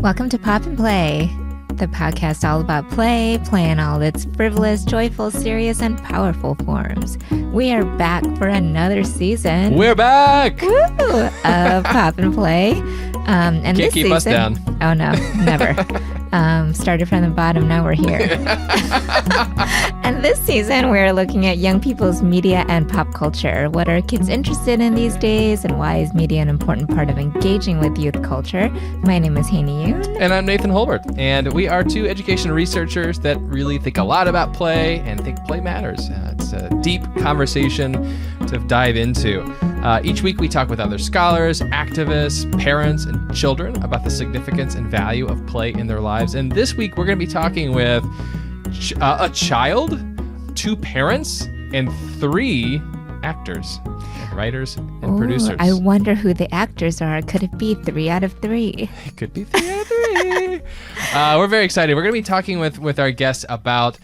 Welcome to Pop and Play, the podcast all about play in all its frivolous, joyful, serious, and powerful forms. We are back for another season. We're back! Woo! Of Pop and Play. And Can't this keep season, us down. Oh no, never. Started from the bottom, now we're here. And this season, we're looking at young people's media and pop culture. What are kids interested in these days, and why is media an important part of engaging with youth culture? My name is Haney Yoon. And I'm Nathan Holbert, and we are two education researchers that really think a lot about play and think play matters. It's a deep conversation to dive into. Each week we talk with other scholars, activists, parents, and children about the significance and value of play in their lives. And this week we're going to be talking with a child, two parents, and three actors, writers, and producers. I wonder who the actors are. Could it be 3 out of 3? It could be 3 out of 3. We're very excited. We're going to be talking with our guests about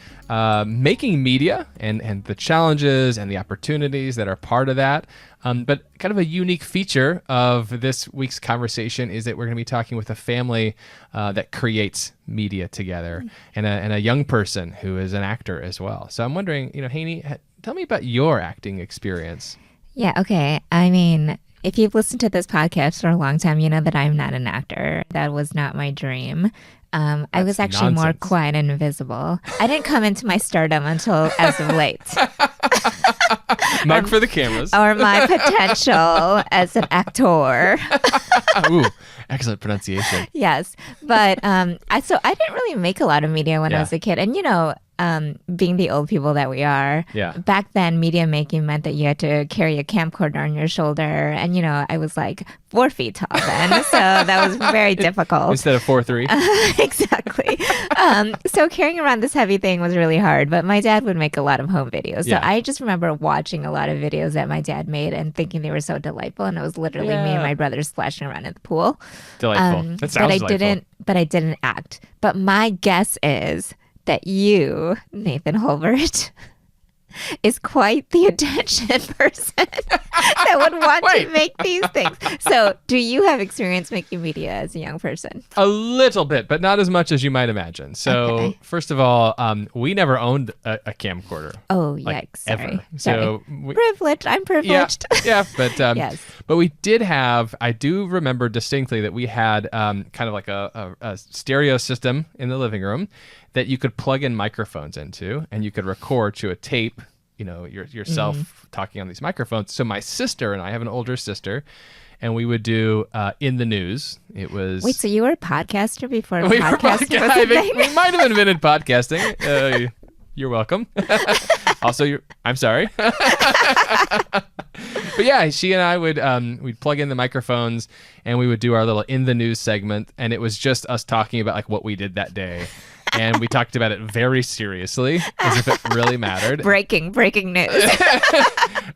making media and the challenges and the opportunities that are part of that. But kind of a unique feature of this week's conversation is that we're going to be talking with a family that creates media together and a young person who is an actor as well. So I'm wondering, Haney, tell me about your acting experience. Yeah, okay. I mean, if you've listened to this podcast for a long time, you know that I'm not an actor. That was not my dream. I was actually more quiet and invisible. I didn't come into my stardom until as of late. Mug for the cameras. Or my potential as an actor. Ooh, excellent pronunciation. Yes. But I didn't really make a lot of media when I was a kid. And, being the old people that we are, back then media making meant that you had to carry a camcorder on your shoulder. And, I was like 4 feet tall then. So that was very difficult. Instead of 4'3". Exactly. So carrying around this heavy thing was really hard. But my dad would make a lot of home videos. So I just remember watching a lot of videos that my dad made and thinking they were so delightful. And it was literally me and my brothers splashing around in the pool. Delightful. That sounds delightful. But I didn't act. But my guess is that you, Nathan Holbert, is quite the attention person that would want to make these things. So do you have experience making media as a young person? A little bit, but not as much as you might imagine. So first of all, we never owned a camcorder. Oh, yikes. Sorry. Ever. So privileged. I'm privileged. Yeah, but yes. But we did have, I do remember distinctly that we had kind of like a stereo system in the living room that you could plug in microphones into, and you could record to a tape, yourself talking on these microphones. So my sister and I have an older sister, and we would do In the News. It was... Wait, so you were a podcaster before podcasting was a thing? We might have invented podcasting. You're welcome. Also, I'm sorry. But yeah, she and I would we'd plug in the microphones and we would do our little In the News segment, and it was just us talking about like what we did that day. And we talked about it very seriously, as if it really mattered. Breaking news.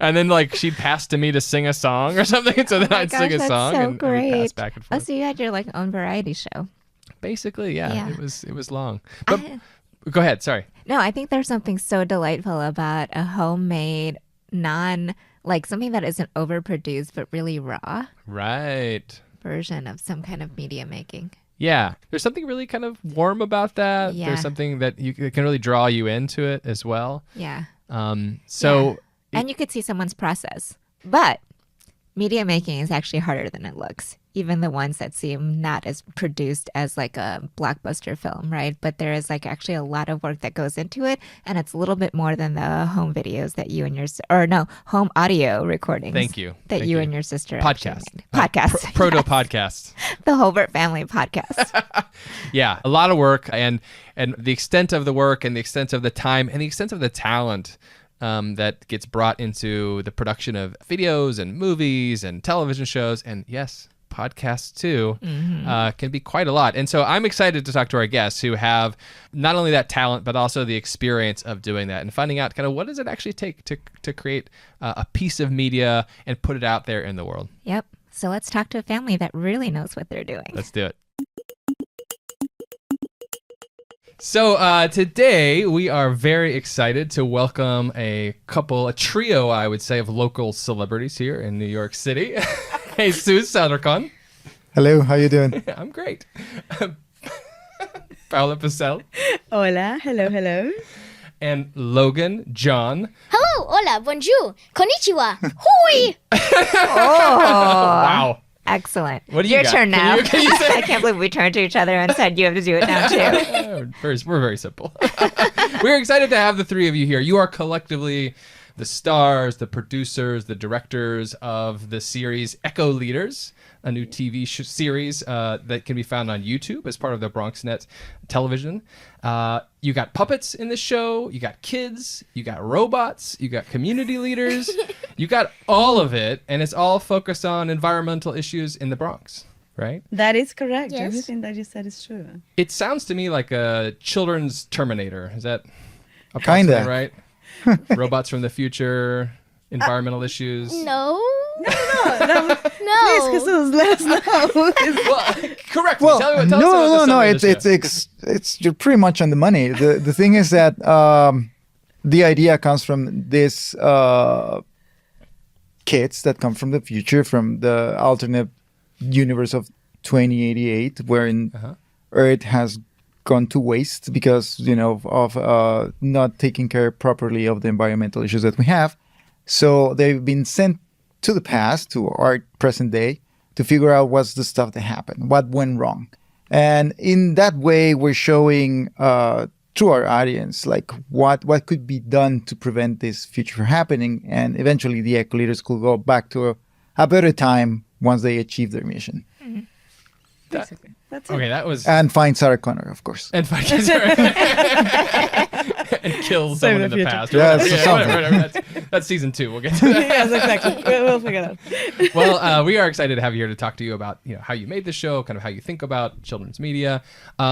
And then like she'd pass to me to sing a song or something, so then I'd sing a song and we'd pass back and forth. Oh, so you had your like own variety show. Basically, yeah. It was long. But go ahead, sorry. No, I think there's something so delightful about a homemade, something that isn't overproduced but really raw. Right. Version of some kind of media making. Yeah, there's something really kind of warm about that. Yeah. There's something that can really draw you into it as well. Yeah. And you could see someone's process. But media making is actually harder than it looks. Even the ones that seem not as produced as like a blockbuster film, right? But there is like actually a lot of work that goes into it, and it's a little bit more than the home videos that you and your home audio recordings. Thank you. You and your sister podcast podcasts proto podcasts. The Holbert family podcast. Yeah, a lot of work, and the extent of the work and the extent of the time and the extent of the talent that gets brought into the production of videos and movies and television shows, and yes, podcasts too, can be quite a lot. And so I'm excited to talk to our guests who have not only that talent, but also the experience of doing that and finding out kind of what does it actually take to create a piece of media and put it out there in the world. Yep. So let's talk to a family that really knows what they're doing. Let's do it. So today we are very excited to welcome a trio, I would say, of local celebrities here in New York City. Jesus Saldercon. Hello, how you doing? I'm great. Paula Pacel Hola, hello. and Logan John. Hello, hola, bonjour, konnichiwa, hui. Oh, Wow. excellent. What do you Your got? turn now. Can you say? I can't believe we turned to each other and said you have to do it now too. We're very simple. We're excited to have the three of you here. You are collectively the stars, the producers, the directors of the series EcoLeaders, a new TV series that can be found on YouTube as part of the BronxNet television. You got puppets in this show. You got kids. You got robots. You got community leaders. You got all of it, and it's all focused on environmental issues in the Bronx, right? That is correct. Yes. Everything that you said is true. It sounds to me like a children's Terminator. Is that Kinda. approximately right? Robots from the future, environmental issues. No, Please, no. Jesus, let us know. Well, correct me. Well, Tell us no, about the no. summary of the show. It's you're pretty much on the money. The thing is that the idea comes from this kids that come from the future, from the alternate universe of 2088, wherein Earth has gone to waste because of not taking care properly of the environmental issues that we have. So they've been sent to the past, to our present day, to figure out what's the stuff that happened, what went wrong. And in that way, we're showing to our audience like what could be done to prevent this future from happening. And eventually the EcoLeaders could go back to a better time once they achieve their mission. Basically, that's it. Okay, that was And find Sarah Connor, of course. and find and kill Save someone the in the future. past. Or Yeah, whatever. it's something. Whatever. That's season 2. We'll get to that. Yes, exactly. We'll figure it out. Well, we are excited to have you here to talk to you about how you made the show, kind of how you think about children's media.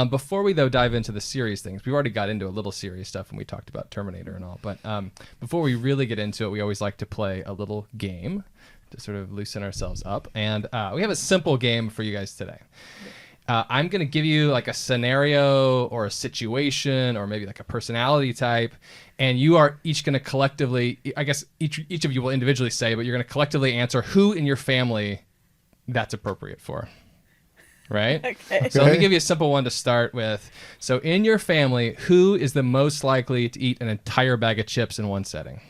Before we though dive into the serious things, we've already got into a little serious stuff when we talked about Terminator and all. But before we really get into it, we always like to play a little game to sort of loosen ourselves up. And we have a simple game for you guys today. I'm going to give you like a scenario or a situation or maybe like a personality type, and you are each going to collectively, I guess each of you will individually say, but you're going to collectively answer who in your family that's appropriate for. Right? Okay. So let me give you a simple one to start with. So in your family, who is the most likely to eat an entire bag of chips in one setting?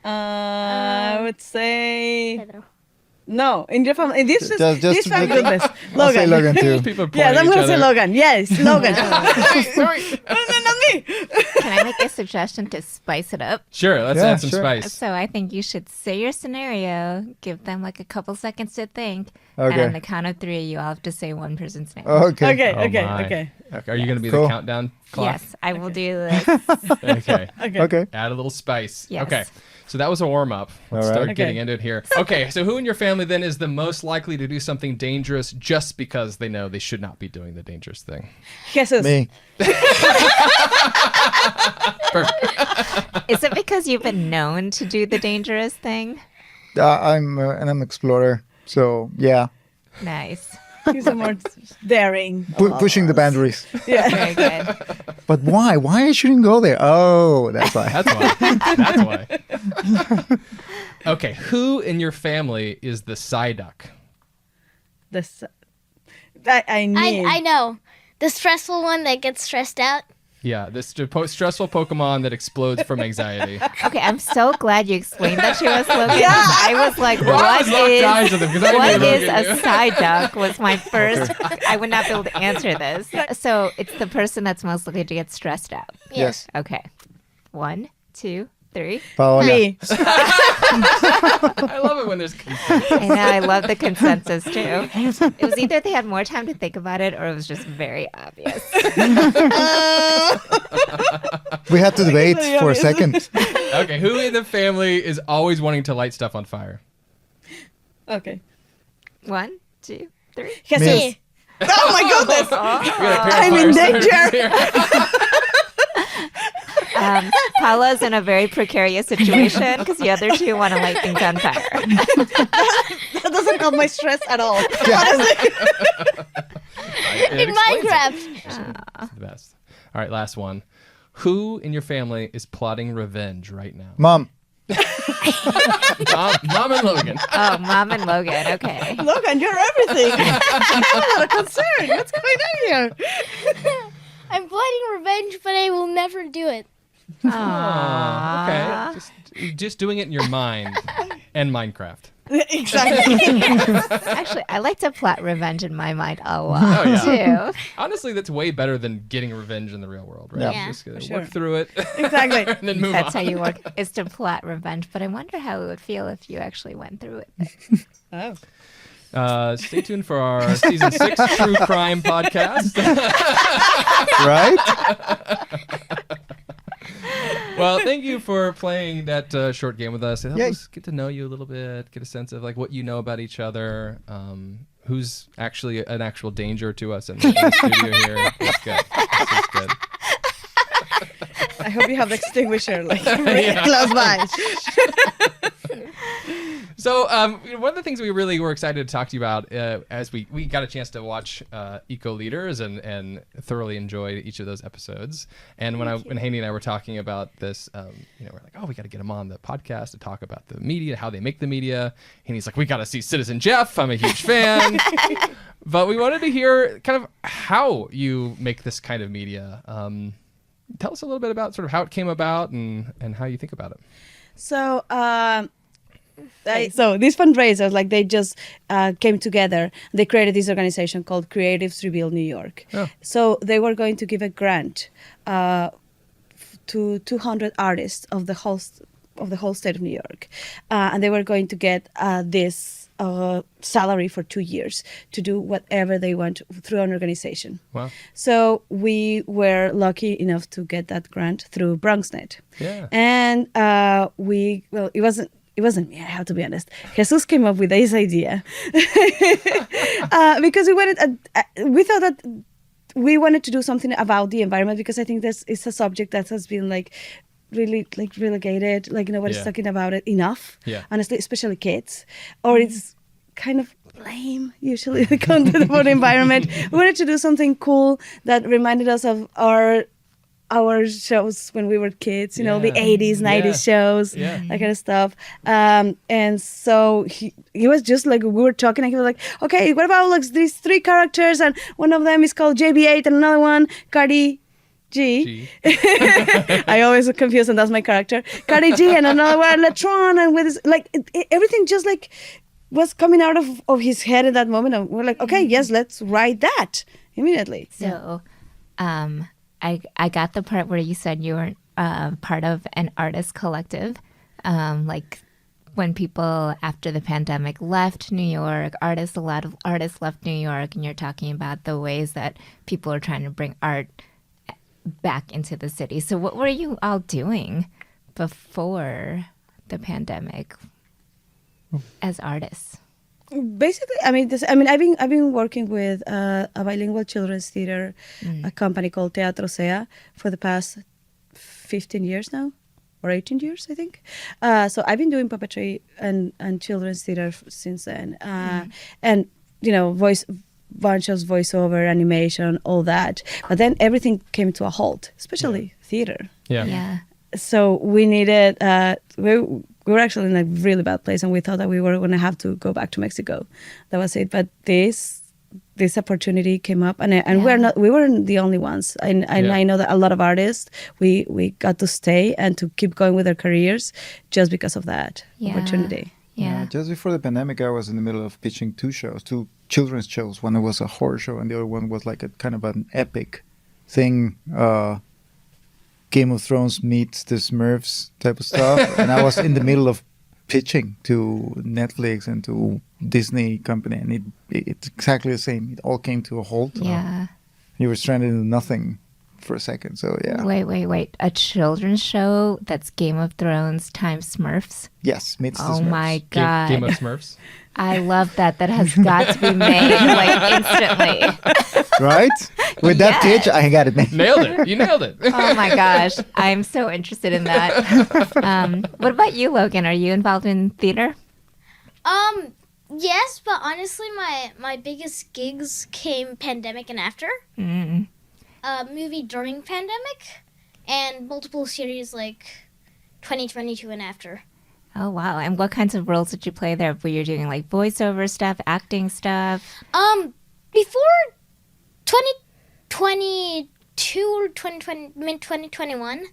I would say Pedro. no. In your family, in this Just- this family, goodness, I'll say Logan too. People are Yes, pointing I'm at gonna each say other. Logan. Yes, Logan. Sorry. Not me. Can I make a suggestion to spice it up? Sure, let's Yeah, add some sure. spice. So I think you should say your scenario, give them like a couple seconds to think, Okay. and on the count of 3, you all have to say one person's name. Okay. Okay, Oh, okay, my. okay, Okay, are you going to be Cool. the countdown clock? Yes, I will do this. Okay. okay. Okay. Add a little spice. Yes. Okay. So that was a warm up. Let's All right. start Okay. getting into it here. Okay. So who in your family then is the most likely to do something dangerous just because they know they should not be doing the dangerous thing? Jesus. Me. Perfect. Is it because you've been known to do the dangerous thing? I'm an explorer. So yeah, Nice. He's a more daring. pushing the boundaries. Yeah. Very good. But why? Why I shouldn't go there? Oh, that's why. That's why. That's why. Okay. Who in your family is the Psyduck? I need. I know. The stressful one that gets stressed out. Yeah, this stressful Pokemon that explodes from anxiety. Okay, I'm so glad you explained that to us, Logan. Yeah. I was like, Well, I what was locked eyes with him 'cause I what knew is Logan a knew. side duck was my first. I would not be able to answer this. So it's the person that's most likely to get stressed out. Yes. Okay. 1, 2, 3. Paola. Me. I love it when there's consensus. I know, I love the consensus too. It was either they had more time to think about it or it was just very obvious. We had to debate really for a obvious. second. Okay, who in the family is always wanting to light stuff on fire? Okay. 1, 2, 3. Jesus. Me. Oh my goodness. We got a pair of I'm in fire starters danger. here. Paula's in a very precarious situation because the other two want to light things on fire. That doesn't help my stress at all. It In explains it. Minecraft. It's the best. All right, last one. Who in your family is plotting revenge right now? Mom. Mom and Logan. Oh, Mom and Logan. Okay. Logan, you're everything. I'm not a concern. What's going on here? I'm plotting revenge, but I will never do it. Oh, okay. Just doing it in your mind and Minecraft. Exactly. Actually, I like to plot revenge in my mind a lot, too. Honestly, that's way better than getting revenge in the real world, right? Yeah. Just gonna Sure. work through it Exactly. and then move That's on. how you work, is to plot revenge. But I wonder how it would feel if you actually went through it. Oh. Stay tuned for our season 6 true crime podcast. Right? Well, thank you for playing that short game with us. It helped Yay. us get to know you a little bit, get a sense of like what you know about each other, who's actually an actual danger to us in the studio here. It's good. This is good. I hope you have the extinguisher like really close by. So one of the things we really were excited to talk to you about as we got a chance to watch EcoLeaders and thoroughly enjoyed each of those episodes. And when Haney and I were talking about this, we're like, oh, we got to get him on the podcast to talk about the media, how they make the media. Haney's like, we got to see Citizen Jeff. I'm a huge fan. But we wanted to hear kind of how you make this kind of media. Tell us a little bit about sort of how it came about and how you think about it. So, so these fundraisers, like they just came together. They created this organization called Creatives Rebuild New York. Oh. So they were going to give a grant to 200 artists of the whole state of New York, and they were going to get this salary for 2 years to do whatever they want through an organization. Wow. So we were lucky enough to get that grant through BronxNet. Yeah. And it wasn't me, I have to be honest. Jesus came up with this idea because we thought that we wanted to do something about the environment, because I think this is a subject that has been like really like relegated, like nobody's Yeah. talking about it enough. Yeah. Honestly, especially kids, or it's kind of lame usually the content about the environment. We wanted to do something cool that reminded us of our shows when we were kids, the Yeah. 80s, 90s shows, Yeah. that kind of stuff. And so he was just like, we were talking and he was like, okay, what about like these 3 characters? And one of them is called JB8 and another one, Cardi G. Gee. I always confuse, and that's my character. Cardi G and another one, Latron, and with his, like everything just like was coming out of his head at that moment. And we're like, okay, yes, let's write that immediately. So, I got the part where you said you were part of an artist collective. Like when people after the pandemic left New York, a lot of artists left New York, and you're talking about the ways that people are trying to bring art back into the city. So what were you all doing before the pandemic as artists? Basically, I've been working with a bilingual children's theater, a company called Teatro Sea, for the past 15 years now, or 18 years, I think. So I've been doing puppetry and children's theater since then, and voiceover, animation, all that. But then everything came to a halt, especially theater. Yeah. So we needed. We were actually in a really bad place, and we thought that we were going to have to go back to Mexico. That was it. But this opportunity came up, and we weren't the only ones. And I know that a lot of artists we got to stay and to keep going with their careers just because of that opportunity. Yeah. Just before the pandemic, I was in the middle of pitching 2 children's shows. One was a horror show, and the other one was like a kind of an epic thing. Game of Thrones meets the Smurfs type of stuff. And I was in the middle of pitching to Netflix and to Disney company, and it's exactly the same. It all came to a halt. Yeah. You were stranded in nothing for a second. So yeah. Wait. A children's show that's Game of Thrones times Smurfs? Yes, meets the Oh Smurfs. my God. Game of Smurfs. I love that. That has got to be made like instantly. Right? With that pitch, I got it made. Nailed it. You nailed it. Oh my gosh. I'm so interested in that. What about you, Logan? Are you involved in theater? Yes, but honestly, my biggest gigs came pandemic and after. Mm. Movie during pandemic, and multiple series like 2022 and after. Oh, wow. And what kinds of roles did you play there? Were you doing like voiceover stuff, acting stuff? Before 2022 or 2020, mid 2021,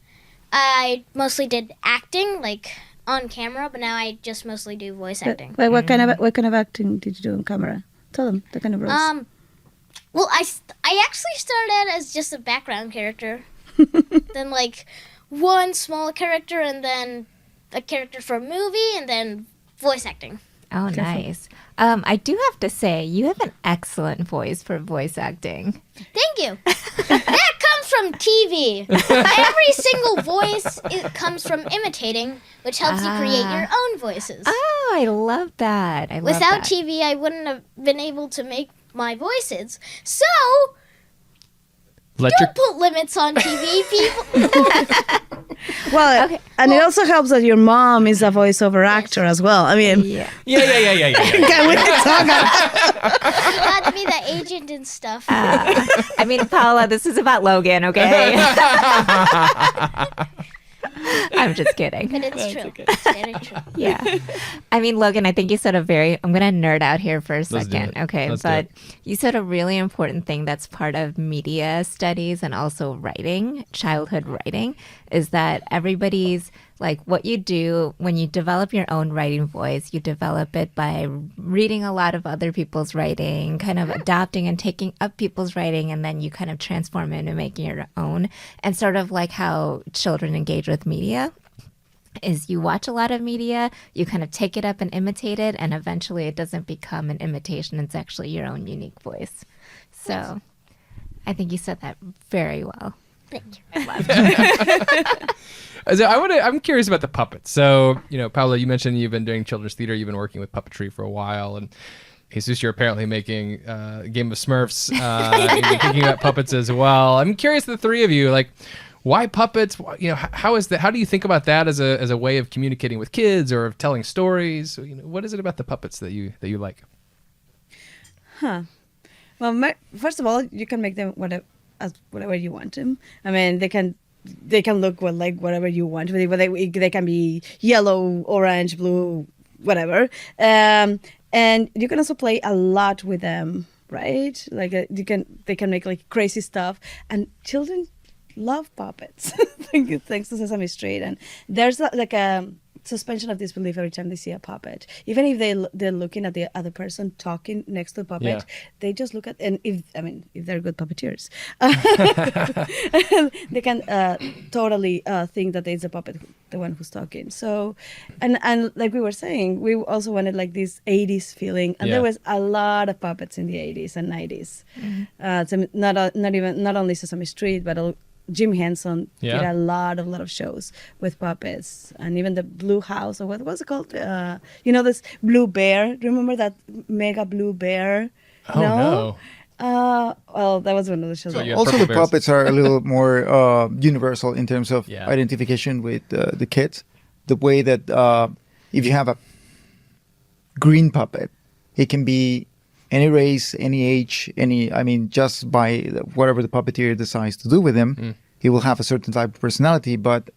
I mostly did acting, like on camera, but now I just mostly do voice acting. Like what kind of acting did you do on camera? Tell them the kind of roles. Well, I actually started as just a background character, then like one small character, and then a character for a movie, and then voice acting. Oh, nice. I do have to say, you have an excellent voice for voice acting. Thank you. That comes from TV. Every single voice comes from imitating, which helps you create your own voices. Oh, I love that. Without TV, I wouldn't have been able to make my voices. So, don't put limits on TV, people. Well, Okay, and it also helps that your mom is a voiceover actor as well. I mean, Yeah. Yeah. can we talk about You had to be the agent and stuff. I mean, Paula, this is about Logan, okay? I'm just kidding. But it's true. It's very true. Yeah. I mean, Logan, I think you said a very, I'm going to nerd out here for a Let's do second. it. Okay. Let's do But it. you said a really important thing that's part of media studies and also writing, childhood writing, is that everybody's like what you do when you develop your own writing voice, you develop it by reading a lot of other people's writing, kind of adopting and taking up people's writing, and then you kind of transform it into making your own. And sort of like how children engage with media is you watch a lot of media, you kind of take it up and imitate it, and eventually it doesn't become an imitation. It's actually your own unique voice. So I think you said that very well. Thank you. So I'm curious about the puppets. So, Paula, you mentioned you've been doing children's theater. You've been working with puppetry for a while. And Jesus, you're apparently making a game of Smurfs. You've been thinking about puppets as well. I'm curious, the three of you, like, why puppets? How is that? How do you think about that as a way of communicating with kids or of telling stories? What is it about the puppets that you like? Well, first of all, you can make them whatever you want them. I mean, they can look like whatever you want. They can be yellow, orange, blue, whatever. And you can also play a lot with them, right? Like they can make like crazy stuff, and children love puppets. Thanks to Sesame Street, and there's like a suspension of disbelief every time they see a puppet. Even if they're looking at the other person talking next to the puppet, they just look at, and if they're good puppeteers, they can totally think that it's a puppet, the one who's talking. So, and like we were saying, we also wanted like this 80s feeling, and there was a lot of puppets in the 80s and 90s. So not only Sesame Street, but Jim Henson did a lot of shows with puppets, and even the Blue House, or what was it called? This blue bear. Remember that mega blue bear? Oh, no. Well, that was one of the shows. So you had Also, purple the bears. puppets are a little more universal in terms of Yeah. identification with the kids. The way that if you have a green puppet, it can be any race, any age, just by whatever the puppeteer decides to do with him, he will have a certain type of personality, but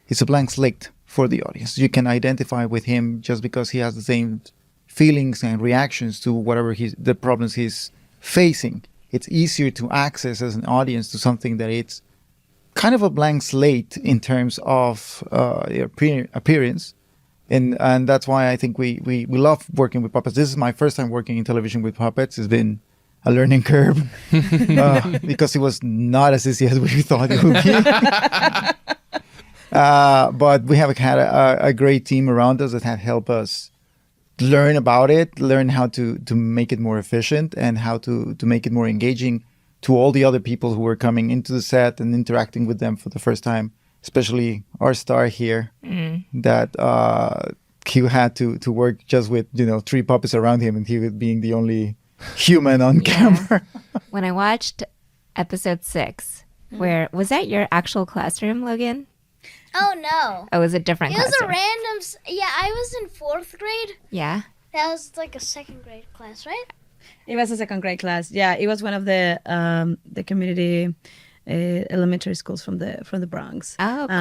it's a blank slate for the audience. You can identify with him just because he has the same feelings and reactions to whatever the problems he's facing. It's easier to access as an audience to something that it's kind of a blank slate in terms of appearance. And that's why I think we love working with puppets. This is my first time working in television with puppets. It's been a learning curve because it was not as easy as we thought it would be. But we have had a great team around us that have helped us learn about it, learn how to make it more efficient, and how to make it more engaging to all the other people who were coming into the set and interacting with them for the first time. Especially our star here, that he had to work just with 3 puppets around him, and he was being the only human on camera. When I watched episode 6, where was that your actual classroom, Logan? Oh no. Oh, it was a different It was a classroom. random. I was in 4th grade. Yeah. That was like a 2nd grade class, right? It was a 2nd grade class. Yeah, it was one of the community elementary schools from the Bronx. Oh, cool.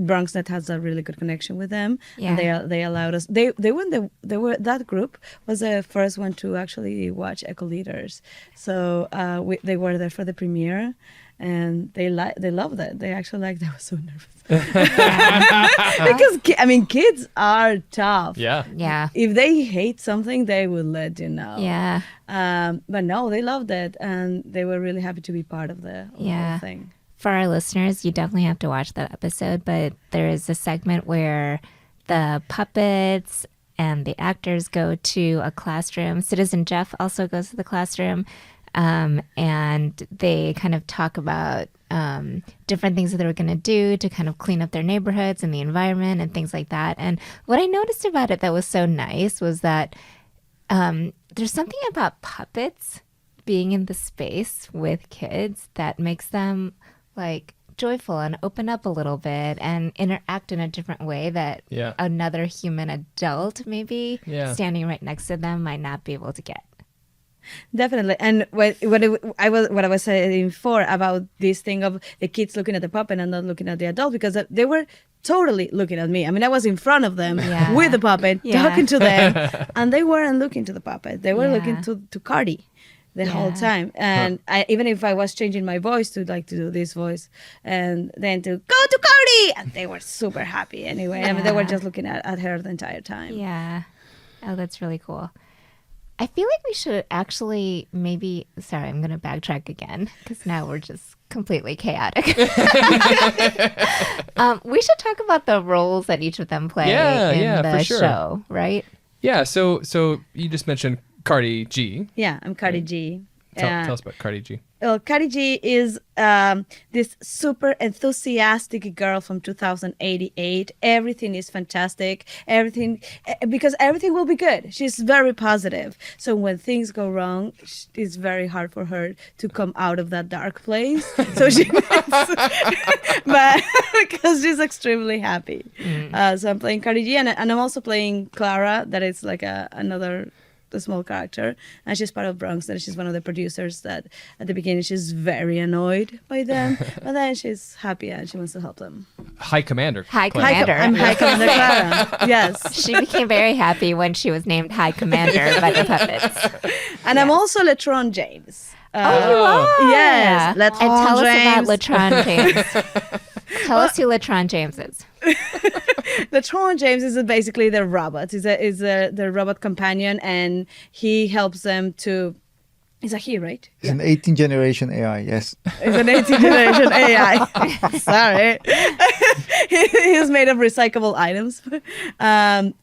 Bronx that has a really good connection with them. Yeah. And they allowed us. That group was the first one to actually watch EcoLeaders. So they were there for the premiere, and they loved it. They actually liked. I was so nervous because kids are tough. Yeah. Yeah. If they hate something, they will let you know. Yeah. But no, they loved it, and they were really happy to be part of the whole thing. For our listeners, you definitely have to watch that episode, but there is a segment where the puppets and the actors go to a classroom. Citizen Jeff also goes to the classroom, and they kind of talk about different things that they were going to do to kind of clean up their neighborhoods and the environment and things like that. And what I noticed about it that was so nice was that there's something about puppets being in the space with kids that makes them like joyful and open up a little bit and interact in a different way that another human adult maybe standing right next to them might not be able to get. Definitely. And what I was saying before about this thing of the kids looking at the puppet and not looking at the adult, because they were totally looking at me. I mean, I was in front of them with the puppet, talking to them, and they weren't looking to the puppet. They were looking to Cardi the whole time. And even if I was changing my voice to do this voice and then to go to Cardi, and they were super happy anyway. I mean, they were just looking at her the entire time. Yeah. Oh, that's really cool. I feel like we should actually sorry, I'm going to backtrack again because now we're just completely chaotic. We should talk about the roles that each of them play in the show, right? Yeah, so you just mentioned Cardi G. Yeah, I'm Cardi G. Tell us about Cardi G. Well, Cardi G is this super enthusiastic girl from 2088. Everything is fantastic. Because everything will be good. She's very positive. So when things go wrong, it's very hard for her to come out of that dark place. So she, but because she's extremely happy. So I'm playing Cardi G, and I'm also playing Clara. That is like another small character, and she's part of Bronx, and she's one of the producers that at the beginning she's very annoyed by them, but then she's happy and she wants to help them. High Commander. High Commander. I'm High Commander Clara. Yes. She became very happy when she was named High Commander by the puppets. And I'm also Latron James. You are? Yes. And tell us about Latron James. Tell us who Latron James is. Latron James is basically the robot. He's the robot companion, and he helps them to. He's a he, right? It's an 18th generation AI. Yes. It's an 18th generation AI. Sorry. He's made of recyclable items, and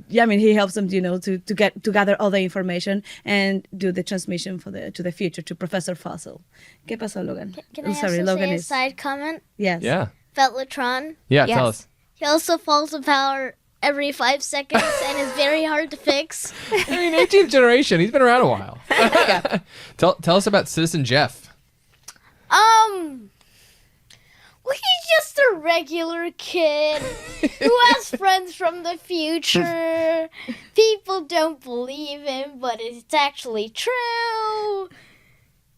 he helps them, to gather all the information and do the transmission to the future to Professor Fossil. ¿Qué pasó, Logan? Can I say a side comment? Yes. Yeah. About Latron? Yeah, Yes. tell us. He also falls apart every 5 seconds and is very hard to fix. 18th generation. He's been around a while. Tell us about Citizen Jeff. Well, he's just a regular kid who has friends from the future. People don't believe him, but it's actually true.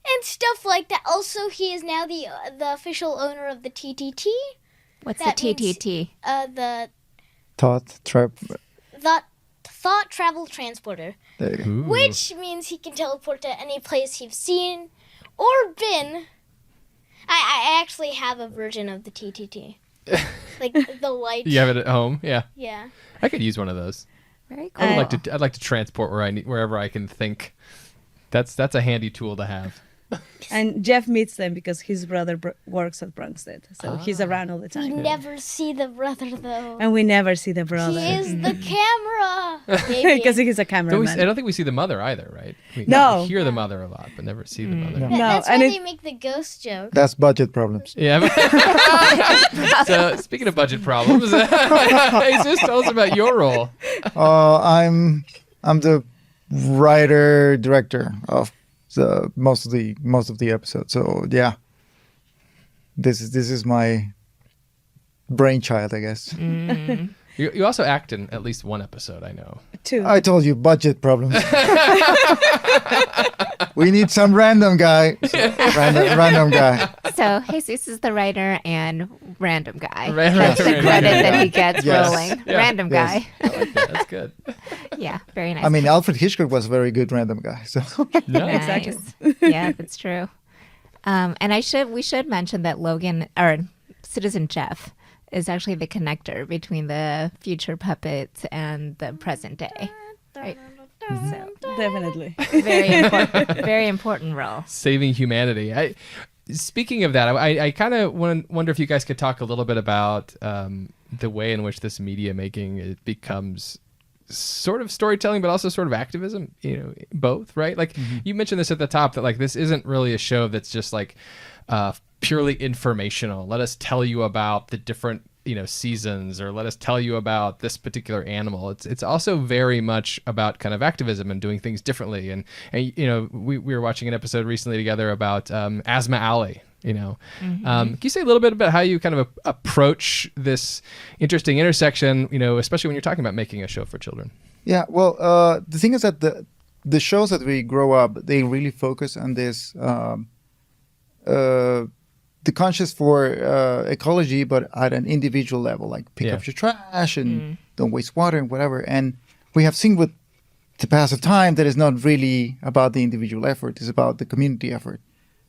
And stuff like that. Also, he is now the official owner of the TTT. What's That the means, TTT? The Thought Travel Transporter. There you go. Ooh. Which means he can teleport to any place he's seen or been. I actually have a version of the TTT. Like the light. You have it at home? Yeah. Yeah. I could use one of those. Very cool. I'd like to transport wherever I can think. That's a handy tool to have. And Jeff meets them because his brother works at Bronxted, so he's around all the We time. never see the brother though. And we never see the brother. He is the camera. Maybe. Because he's a I cameraman. don't think we see the mother either, right? No. We hear the mother a lot, but never see the mother. No. No, That's why and they make the ghost joke. That's budget problems. Yeah. So speaking of budget problems, Jesus, tell us about your role. I'm the writer director of most of the episodes. So yeah, this is my brainchild, I guess. You also act in at least one episode, I know. 2. I told you, budget problems. We need some random guy. So, random guy. So Jesus is the writer and random guy. Random That's the guy. credit that he gets Yes. rolling. Yeah. Random Yes. guy. I like that. That's good. Yeah, very nice. I mean, Alfred Hitchcock was a very good random guy. So Exactly. Nice. Yeah, that's true. And we should mention that Logan or Citizen Jeff is actually the connector between the future puppets and the present day. Right. So Definitely. very important role. Saving humanity. Speaking of that, I kind of wonder if you guys could talk a little bit about the way in which this media making it becomes sort of storytelling, but also sort of activism, both, right? Like you mentioned this at the top that like this isn't really a show that's just like purely informational. Let us tell you about the different seasons, or let us tell you about this particular animal. It's also very much about kind of activism and doing things differently. And we were watching an episode recently together about Asthma Alley. Can you say a little bit about how you kind of approach this interesting intersection, especially when you're talking about making a show for children? yeah, well, the thing is that the shows that we grow up, they really focus on this the conscious for ecology, but at an individual level, like pick up your trash and don't waste water and whatever. And we have seen with the pass of time that it's not really about the individual effort; it's about the community effort.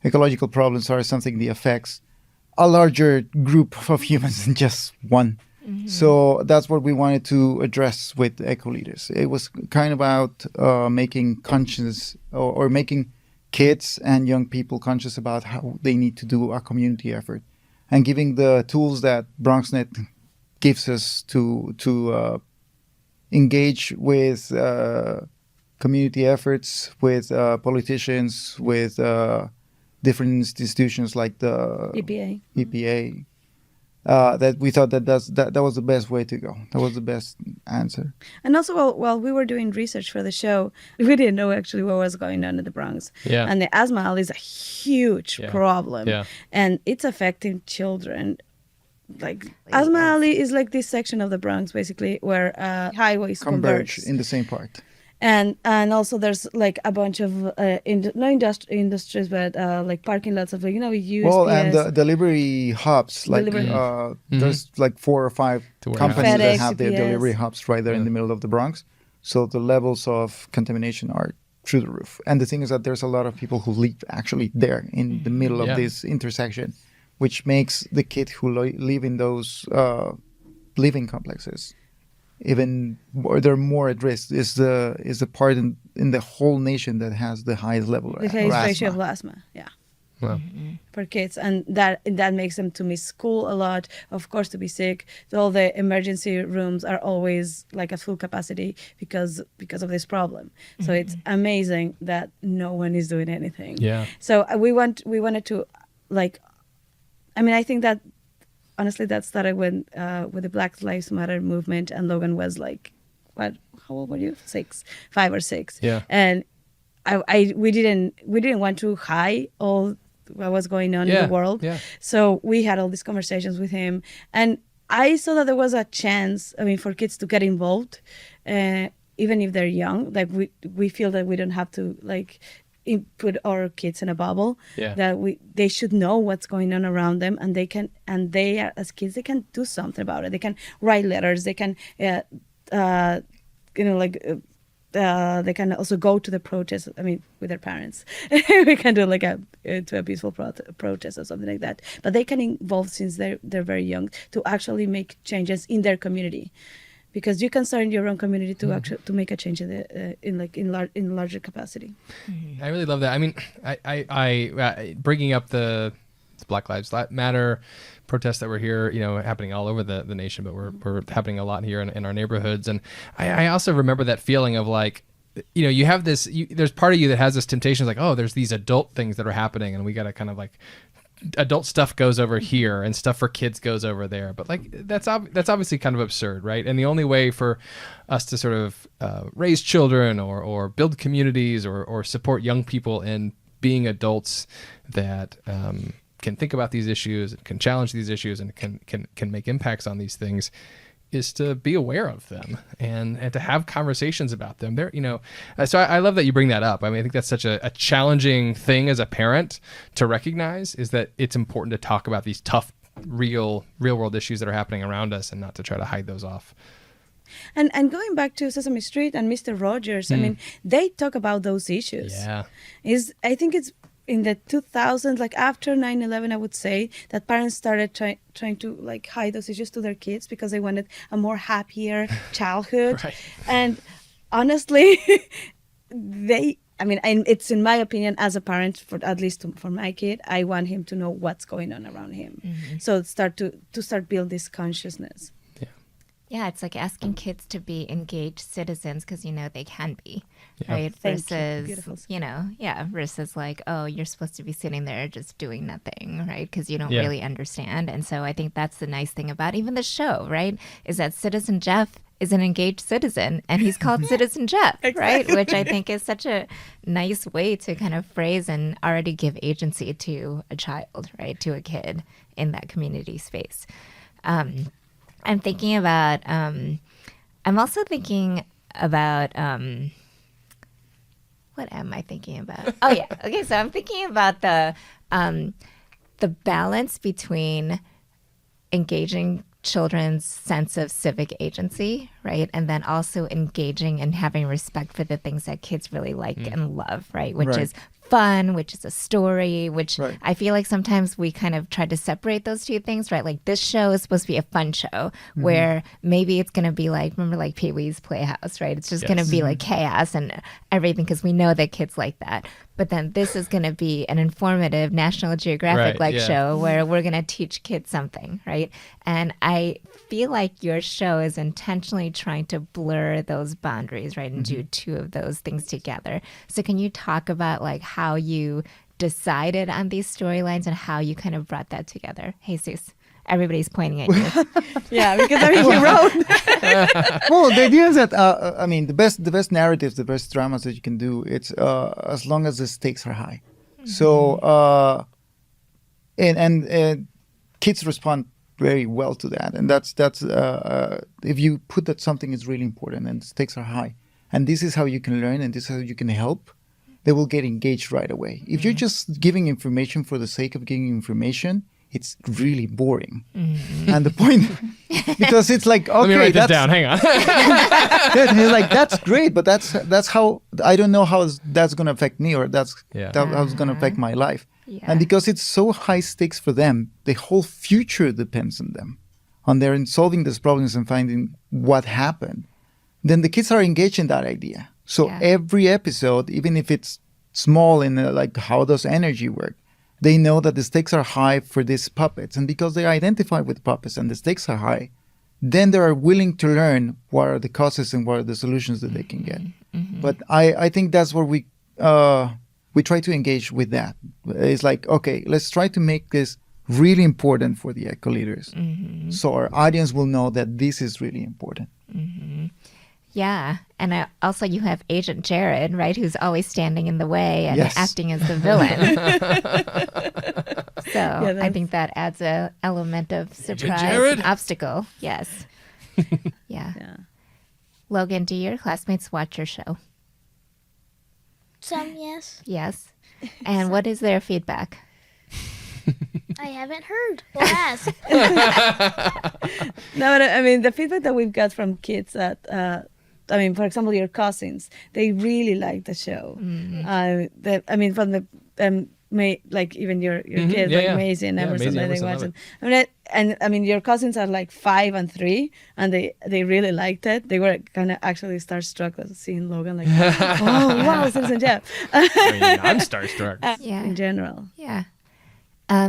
Ecological problems are something that affects a larger group of humans than just one. So that's what we wanted to address with EcoLeaders. It was kind of about making conscious or making kids and young people conscious about how they need to do a community effort, and giving the tools that BronxNet gives us to engage with community efforts, with politicians, with different institutions like the EPA. That we thought that was the best way to go. That was the best answer. And also, while we were doing research for the show, we didn't know actually what was going on in the Bronx. Yeah. And the asthma alley is a huge problem. Yeah. And it's affecting children. Like asthma alley is like this section of the Bronx, basically, where highways converge. In the same part. And also there's like a bunch of industries, but like parking lots of USPS. Well, and the delivery hubs, like there's like 4 or 5 companies FedEx, that have their UPS. delivery hubs right there in the middle of the Bronx. So the levels of contamination are through the roof. And the thing is that there's a lot of people who live actually there in the middle of this intersection, which makes the kids who live in those living complexes even they're more at risk. Is the part in the whole nation that has the highest level The highest ratio of asthma, yeah. Wow. For kids, and that makes them to miss school a lot, of course, to be sick. All the emergency rooms are always like at full capacity because of this problem. So it's amazing that no one is doing anything. Yeah. So we wanted to, like, I mean, I think that honestly that started when with the Black Lives Matter movement, and Logan was like, what? How old were you? 5 or 6. Yeah. And we didn't want to hide all what was going on in the world. Yeah. So we had all these conversations with him, and I saw that there was a chance, I mean, for kids to get involved, even if they're young. Like we feel that we don't have to like put our kids in a bubble. Yeah. That they should know what's going on around them, and they are, as kids, they can do something about it. They can write letters. They can, they can also go to the protest. I mean, with their parents, we can do like a peaceful protest or something like that. But they can involve since they're very young to actually make changes in their community, because you can start in your own community to actually to make a change in larger capacity. I really love that. I mean, I bringing up the Black Lives Matter protests that were here, happening all over the nation, but we're happening a lot here in our neighborhoods. And I also remember that feeling of like, you have this, there's part of you that has this temptation, like, oh, there's these adult things that are happening, and we got to kind of like, adult stuff goes over here and stuff for kids goes over there. But like, that's obviously kind of absurd, right? And the only way for us to sort of raise children or build communities or support young people in being adults that can think about these issues, can challenge these issues, and can make impacts on these things is to be aware of them and to have conversations about them. They're, so I love that you bring that up. I mean, I think that's such a challenging thing as a parent to recognize, is that it's important to talk about these tough, real world issues that are happening around us and not to try to hide those off. And going back to Sesame Street and Mr. Rogers, I mean, they talk about those issues. Yeah. I think it's in the 2000s, like after 9/11, I would say that parents started trying to like hide those issues to their kids because they wanted a more happier childhood. Right. And honestly, it's in my opinion as a parent, for at least for my kid, I want him to know what's going on around him. So start build this consciousness. Yeah, it's like asking kids to be engaged citizens because they can be, Yeah. right? Thank you. Versus, Beautiful. versus like, oh, you're supposed to be sitting there just doing nothing, right? Because you don't Yeah. really understand. And so I think that's the nice thing about even the show, right? Is that Citizen Jeff is an engaged citizen and he's called Citizen Jeff, right? Which I think is such a nice way to kind of phrase and already give agency to a child, right? To a kid in that community space. I'm thinking about, I'm also thinking about, what am I thinking about? Oh yeah. Okay. So I'm thinking about the balance between engaging children's sense of civic agency, right? And then also engaging and having respect for the things that kids really like and love, right? Which Right. is fun, which is a story, which Right. I feel like sometimes we kind of try to separate those two things, right? Like this show is supposed to be a fun show where maybe it's going to be like, remember like Pee-wee's Playhouse, right? It's just going to be like chaos and everything because we know that kids like that. But then this is going to be an informative National Geographic Right, yeah. show where we're going to teach kids something, right? And I feel like your show is intentionally trying to blur those boundaries, right? And do two of those things together. So can you talk about like how you decided on these storylines and how you kind of brought that together? Jesus, everybody's pointing at you. Yeah, because I mean, he wrote. Well, the idea is that the best narratives, the best dramas that you can do, it's as long as the stakes are high. So and kids respond very well to that, and that's if you put that something is really important and the stakes are high, and this is how you can learn and this is how you can help, they will get engaged right away. If you're just giving information for the sake of giving information, it's really boring. And the point, because it's like, okay, Let me write this that's, down. Hang on. he's like, that's great, but that's how, I don't know how that's going to affect me or how it's going to affect my life. Yeah. And because it's so high stakes for them, the whole future depends on them, on their solving these problems and finding what happened. Then the kids are engaged in that idea. So Yeah. every episode, even if it's small in like how does energy work, they know that the stakes are high for these puppets. And because they identify with puppets and the stakes are high, then they are willing to learn what are the causes and what are the solutions that they can get. But I think that's where we try to engage with that. It's like, okay, let's try to make this really important for the EcoLeaders. So our audience will know that this is really important. Yeah. And also you have Agent Jared, right, who's always standing in the way and Yes. acting as the villain. So I that's- think that adds a element of surprise Jared? and obstacle. Yes. Yeah. Yeah. Logan, do your classmates watch your show? Some, yes. Yes. And what is their feedback? I haven't heard or asked. No, but I mean, the feedback that we've got from kids that, for example, your cousins, they really like the show. From the, even your kids, Yeah, like yeah. Maisie and Yeah, Emerson, Maisie and that they Emerson watch love it. Your cousins are like 5 and 3, and they really liked it. They were kind of actually starstruck with seeing Logan, like, oh, wow, Citizen Jeff. I mean, I'm starstruck. Yeah. In general. Yeah.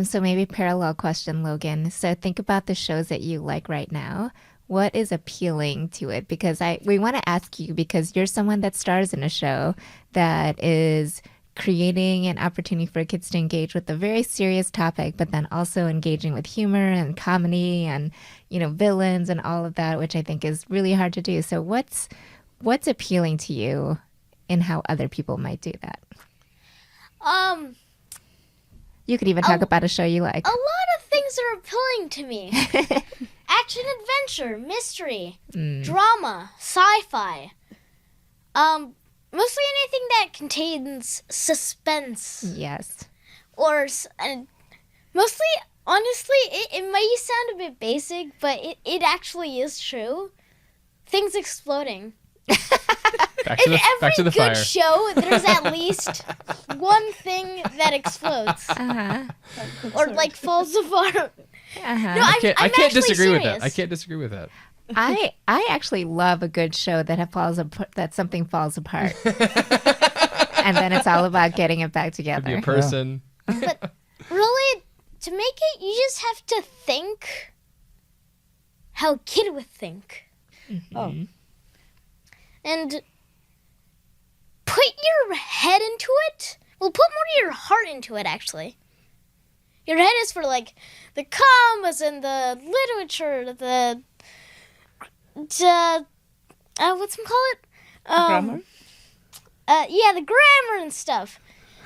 So maybe parallel question, Logan. So think about the shows that you like right now. What is appealing to it? Because we want to ask you because you're someone that stars in a show that is creating an opportunity for kids to engage with a very serious topic, but then also engaging with humor and comedy and, villains and all of that, which I think is really hard to do. So what's appealing to you in how other people might do that? You could even talk about a show you like. A lot of things that are appealing to me. Action, adventure, mystery, drama, sci-fi. Mostly anything that contains suspense. Yes. Or mostly, honestly, it might sound a bit basic, but it actually is true. Things exploding. Back to Every the good fire. show, there's at least one thing that explodes. Or like falls apart. No, I can't actually disagree with that. serious. I can't disagree with that. I actually love a good show that something falls apart. And then it's all about getting it back Could be a together. person. But really, to make it, you just have to think how a kid would think. Oh, And put your head into it. Well, put more of your heart into it, actually. Your head is for, like, the commas and the literature, the what's it called? grammar. Yeah, the grammar and stuff.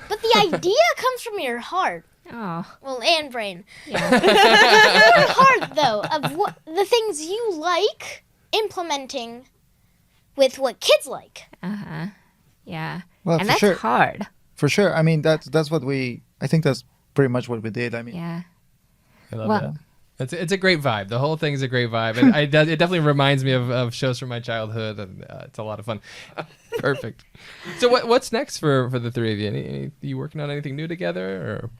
But the idea comes from your heart. Oh, Well, and brain. yeah. Your heart, though, of what the things you like implementing with what kids like. Yeah. Well, And for that's sure. hard. For sure. I mean, that's what I think that's pretty much what we did. I mean, Yeah. I love Well- that. It's a great vibe. The whole thing's a great vibe, and it definitely reminds me of shows from my childhood, and it's a lot of fun. Perfect. So what's next for the three of you? Are you working on anything new together? Or?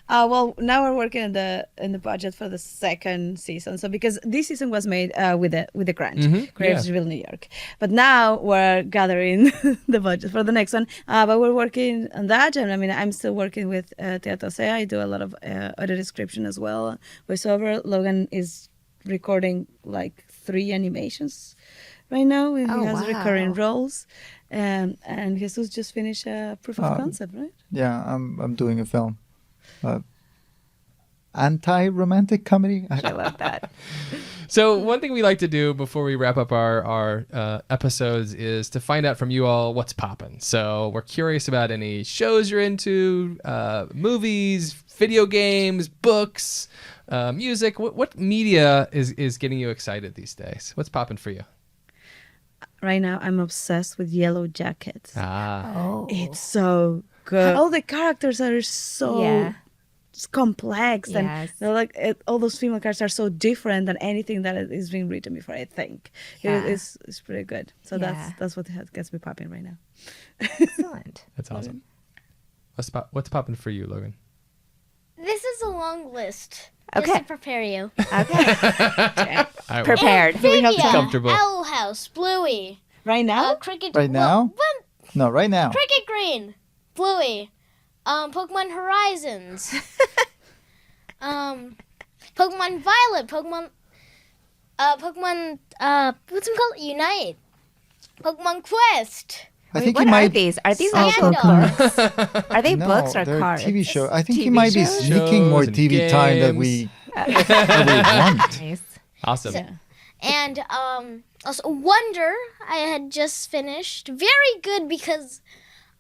Well, now we're working in the budget for the second season. So because this season was made with a grant, Creativesville, New York, but now we're gathering the budget for the next one. But we're working on that, and I mean, I'm still working with Teatro Sea. I do a lot of audio description as well, voiceover. Logan is recording like 3 animations right now. He Oh, has wow. recurring roles, and Jesus just finished a proof of concept, right? yeah, I'm doing a film. Anti-romantic comedy. I love that. So one thing we like to do before we wrap up our episodes is to find out from you all what's popping. So we're curious about any shows you're into, movies, video games, books, music. What media is getting you excited these days? What's popping for you? Right now, I'm obsessed with Yellow Jackets. Ah, Oh. It's so good. All the characters are so Yeah. complex, and Yes. they're like all those female characters are so different than anything that is being written before. I think Yeah. it's pretty good. So Yeah. that's what gets me popping right now. Excellent. that's awesome. What's popping for you, Logan? This is a long list. Okay. Just to prepare you. Okay. All right, Prepared. Amphibia, comfortable. Owl House, Bluey, Right now, Cricket. Right now? What? No, right now. Cricket Green, Bluey, Pokemon Horizons, Pokemon Violet, Pokemon, what's it called? Unite, Pokemon Quest. I Wait, think what he are might. these? Are these Oh, actual Pokemon. books? Are they No, books or they're cards? TV show. I think he TV might be shows? sneaking more Shows and TV time that games. that we want. Nice. Awesome. yeah. And also Wonder I had just finished. Very good because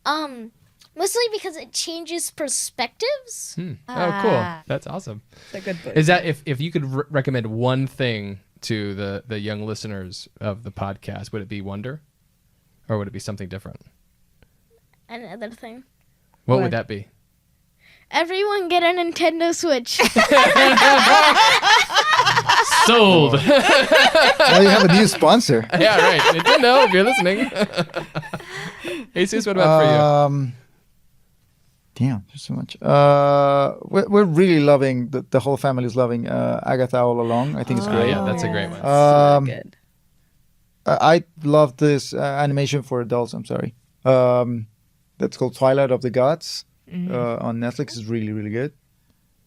mostly because it changes perspectives. Oh, cool. That's awesome. It's a good book. Is that if you could recommend one thing to the young listeners of the podcast, would it be Wonder, or would it be something different? Another thing. What What? would that be? Everyone get a Nintendo Switch. Sold. Now you have a new sponsor. Yeah, right. Nintendo, if you're listening. Jesus, what about for you? Damn, there's so much. We're really loving the whole family is loving Agatha All Along. I think it's Oh, great. yeah, that's a great one. It's Um, really good. I love this animation for adults. I'm sorry. That's called Twilight of the Gods on Netflix. It's really, really good.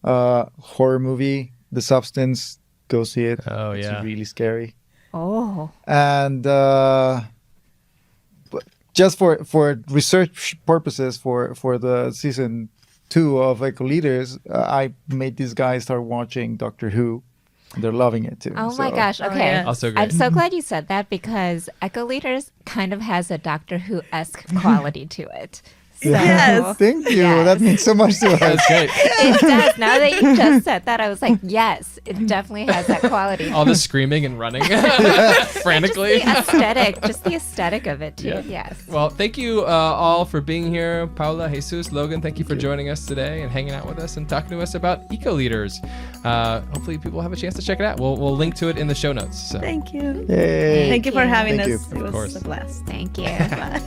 Horror movie, The Substance. Go see it. Oh, It's yeah. really scary. Oh. And but just for research purposes for the season 2 of EcoLeaders, I made these guys start watching Doctor Who. They're loving it too. Oh my So- gosh. Okay. yeah. Also great. I'm so glad you said that because EcoLeaders kind of has a Doctor Who-esque quality to it. Yes. Thank you. Yes. That means so much to us. That's great. It does. Now that you just said that, I was like, yes, it definitely has that quality. All the screaming and running frantically. Just the aesthetic of it too. Yeah. Yes. Well, thank you all for being here. Paula, Jesus, Logan, thank you for joining us today and hanging out with us and talking to us about EcoLeaders. Hopefully people have a chance to check it out. We'll link to it in the show notes. So. Thank you. Yay. Thank you for having Thank us. you. It Of was course. a blast. Thank you. Bye.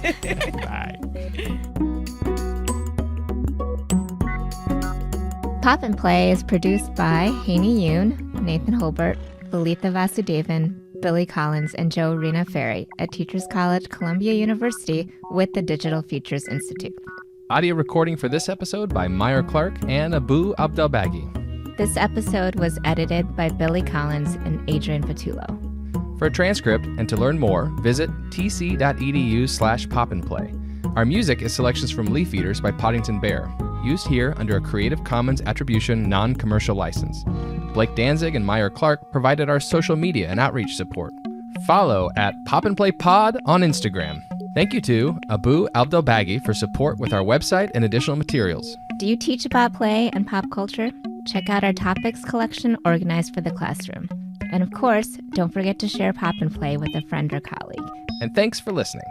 Pop and Play is produced by Haney Yoon, Nathan Holbert, Lalitha Vasudevan, Billy Collins, and Joe Rena Ferry at Teachers College, Columbia University with the Digital Futures Institute. Audio recording for this episode by Meyer Clark and Abu Abdelbagi. This episode was edited by Billy Collins and Adrian Patullo. For a transcript and to learn more, visit tc.edu/popandplay. Our music is selections from Leaf Eaters by Poddington Bear, used here under a Creative Commons Attribution Non-Commercial License. Blake Danzig and Meyer Clark provided our social media and outreach support. Follow at Pop and Play Pod on Instagram. Thank you to Abu Abdelbagi for support with our website and additional materials. Do you teach about play and pop culture? Check out our topics collection organized for the classroom. And of course, don't forget to share Pop and Play with a friend or colleague. And thanks for listening.